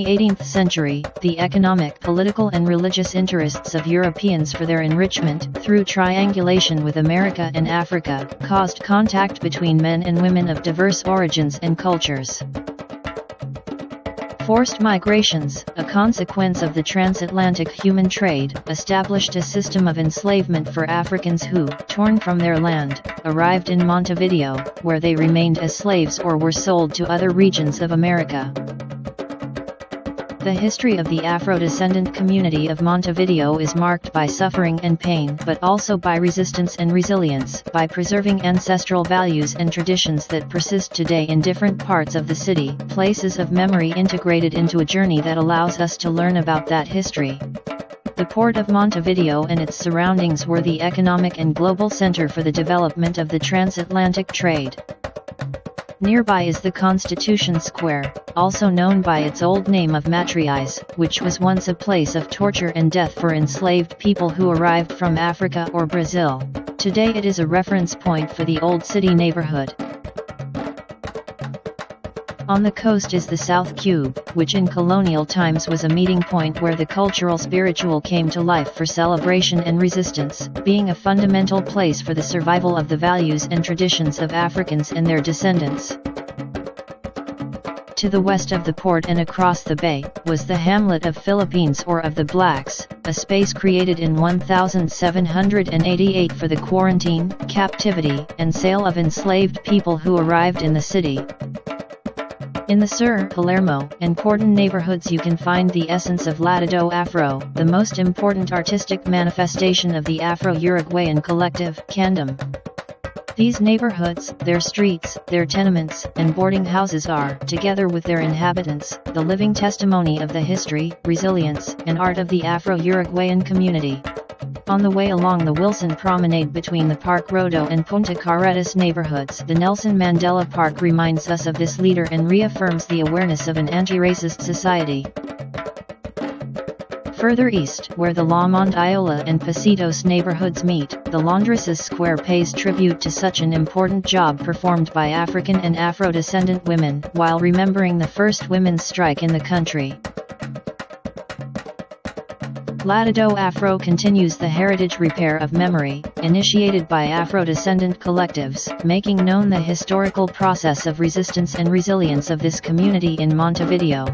the 18th century, the economic, political and religious interests of Europeans for their enrichment, through triangulation with America and Africa, caused contact between men and women of diverse origins and cultures. Forced migrations, a consequence of the transatlantic human trade, established a system of enslavement for Africans who, torn from their land, arrived in Montevideo, where they remained as slaves or were sold to other regions of America. The history of the Afro-descendant community of Montevideo is marked by suffering and pain, but also by resistance and resilience, by preserving ancestral values and traditions that persist today in different parts of the city, places of memory integrated into a journey that allows us to learn about that history. The port of Montevideo and its surroundings were the economic and global center for the development of the transatlantic trade. Nearby is the Constitution Square, also known by its old name of Matriz, which was once a place of torture and death for enslaved people who arrived from Africa or Brazil. Today it is a reference point for the Old City neighborhood. On the coast is the South Cube, which in colonial times was a meeting point where the cultural spiritual came to life for celebration and resistance, being a fundamental place for the survival of the values and traditions of Africans and their descendants. To the west of the port and across the bay, was the hamlet of Philippines or of the Blacks, a space created in 1788 for the quarantine, captivity, and sale of enslaved people who arrived in the city. In the Sur, Palermo, and Cordon neighborhoods you can find the essence of Latido Afro, the most important artistic manifestation of the Afro-Uruguayan collective, Candom. These neighborhoods, their streets, their tenements, and boarding houses are, together with their inhabitants, the living testimony of the history, resilience, and art of the Afro-Uruguayan community. On the way along the Wilson Promenade between the Park Rodó and Punta Carretas neighborhoods, the Nelson Mandela Park reminds us of this leader and reaffirms the awareness of an anti-racist society. Further east, where the La Mondiola and Pasitos neighborhoods meet, the Laundresses Square pays tribute to such an important job performed by African and Afro-descendant women, while remembering the first women's strike in the country. Latido Afro continues the heritage repair of memory, initiated by Afro-descendant collectives, making known the historical process of resistance and resilience of this community in Montevideo.